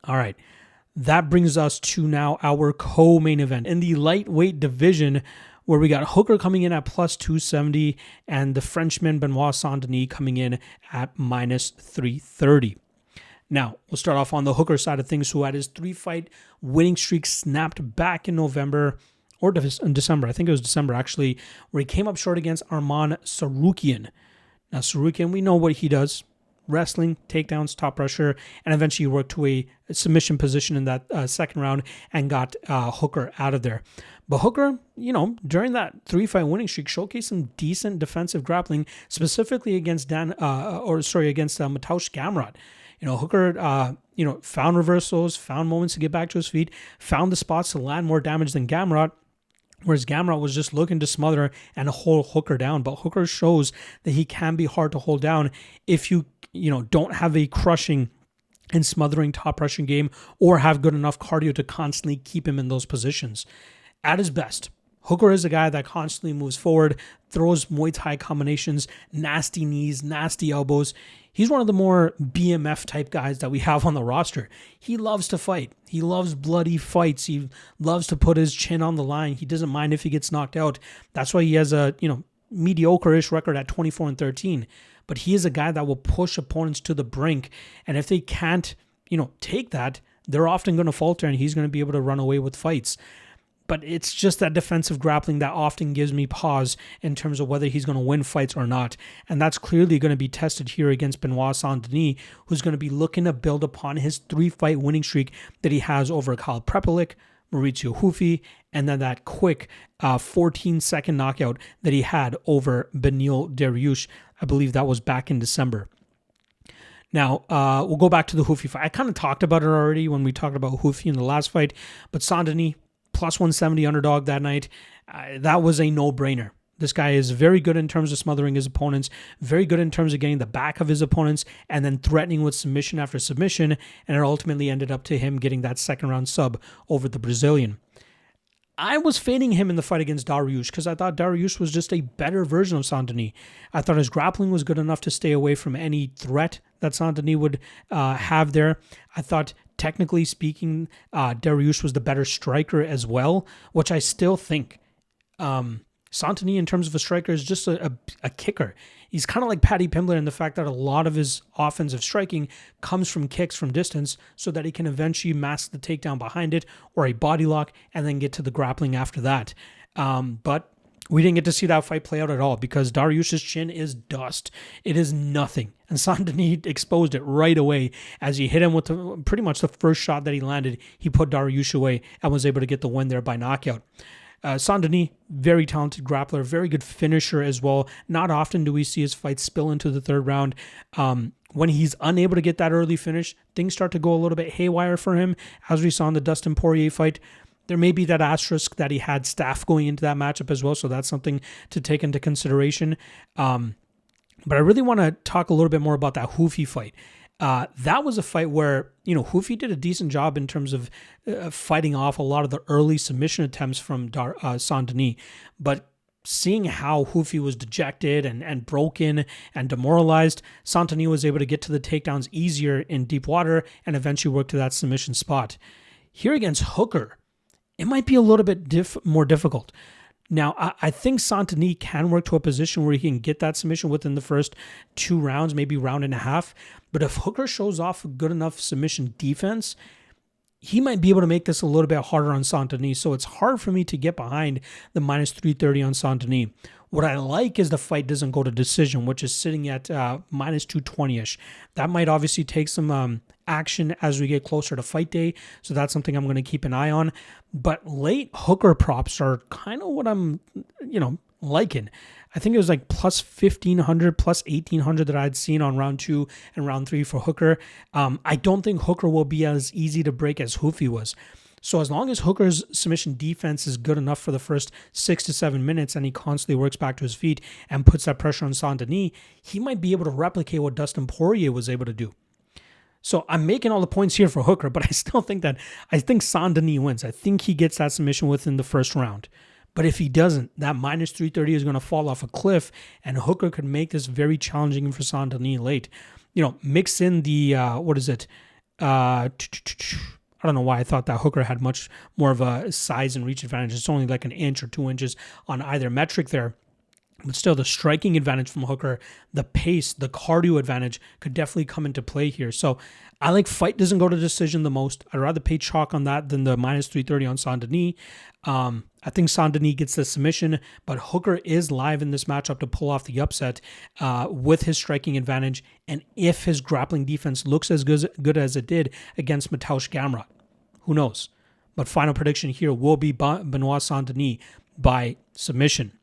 All right. That brings us to now our co-main event in the lightweight division, where we got Hooker coming in at plus 270 and the Frenchman Benoit Saint-Denis coming in at minus 330. Now, we'll start off on the Hooker side of things, who had his 3-fight winning streak snapped back in November, or in December. I think it was December, actually, where he came up short against Arman Tsarukyan. Now, Tsarukyan, we know what he does. Wrestling, takedowns, top pressure, and eventually worked to a submission position in that second round and got Hooker out of there. But Hooker, during that 3-fight winning streak, showcased some decent defensive grappling, specifically against Mateusz Gamrot. Hooker, found reversals, found moments to get back to his feet, found the spots to land more damage than Gamrot, whereas Gamrot was just looking to smother and hold Hooker down. But Hooker shows that he can be hard to hold down if you don't have a crushing and smothering top pressure game or have good enough cardio to constantly keep him in those positions. At his best, Hooker is a guy that constantly moves forward, throws Muay Thai combinations, nasty knees, nasty elbows. He's one of the more BMF type guys that we have on the roster. He loves to fight. He loves bloody fights. He loves to put his chin on the line. He doesn't mind if he gets knocked out. That's why he has a, mediocre-ish record at 24-13. But he is a guy that will push opponents to the brink. And if they can't, take that, they're often going to falter and he's going to be able to run away with fights. But it's just that defensive grappling that often gives me pause in terms of whether he's going to win fights or not. And that's clearly going to be tested here against Benoit Saint-Denis, who's going to be looking to build upon his 3-fight winning streak that he has over Kyle Prepelic, Mauricio Hufi, and then that quick 14-second knockout that he had over Beneil Dariush. I believe that was back in December. Now, we'll go back to the Hufi fight. I kind of talked about it already when we talked about Hufi in the last fight, but Saint-Denis, plus 170 underdog that night, that was a no-brainer. This guy is very good in terms of smothering his opponents, very good in terms of getting the back of his opponents, and then threatening with submission after submission, and it ultimately ended up to him getting that second-round sub over the Brazilian. I was fading him in the fight against Dariush because I thought Dariush was just a better version of Saint-Denis. I thought his grappling was good enough to stay away from any threat that Saint-Denis would have there. I thought, technically speaking, Dariush was the better striker as well, which I still think. Saint-Denis, in terms of a striker, is just a kicker. He's kind of like Paddy Pimblett in the fact that a lot of his offensive striking comes from kicks from distance so that he can eventually mask the takedown behind it or a body lock and then get to the grappling after that. But we didn't get to see that fight play out at all because Dariush's chin is dust. It is nothing. And Saint-Denis exposed it right away as he hit him with pretty much the first shot that he landed. He put Dariush away and was able to get the win there by knockout. Saint-Denis, very talented grappler, very good finisher as well. Not often do we see his fights spill into the third round. When he's unable to get that early finish, things start to go a little bit haywire for him, as we saw in the Dustin Poirier fight. There may be that asterisk that he had staff going into that matchup as well, so that's something to take into consideration. But I really want to talk a little bit more about that Hufi fight. That was a fight where, Hufi did a decent job in terms of fighting off a lot of the early submission attempts from Saint-Denis. But seeing how Hufi was dejected and broken and demoralized, Saint-Denis was able to get to the takedowns easier in deep water and eventually work to that submission spot. Here against Hooker, it might be a little bit more difficult. Now, I think Saint-Denis can work to a position where he can get that submission within the first 2 rounds, maybe round and a half. But if Hooker shows off a good enough submission defense, he might be able to make this a little bit harder on Saint-Denis. So it's hard for me to get behind the minus 330 on Saint-Denis. What I like is the fight doesn't go to decision, which is sitting at minus 220-ish. That might obviously take some action as we get closer to fight day. So that's something I'm going to keep an eye on. But late Hooker props are kind of what I'm, liking. I think it was like plus 1,500, plus 1,800 that I'd seen on round 2 and round 3 for Hooker. I don't think Hooker will be as easy to break as Hufi was. So as long as Hooker's submission defense is good enough for the first 6 to 7 minutes and he constantly works back to his feet and puts that pressure on Saint-Denis, he might be able to replicate what Dustin Poirier was able to do. So I'm making all the points here for Hooker, but I still think Saint-Denis wins. I think he gets that submission within the first round. But if he doesn't, that minus 330 is going to fall off a cliff, and Hooker could make this very challenging for Saint-Denis late. Mix in the, I don't know why I thought that Hooker had much more of a size and reach advantage. It's only like an inch or 2 inches on either metric there. But still, the striking advantage from Hooker, the pace, the cardio advantage could definitely come into play here. So I like fight doesn't go to decision the most. I'd rather pay chalk on that than the minus 330 on Saint-Denis. I think Saint-Denis gets the submission, but Hooker is live in this matchup to pull off the upset with his striking advantage. And if his grappling defense looks as good as it did against Mateusz Gamrot, who knows? But final prediction here will be Benoit Saint-Denis by submission.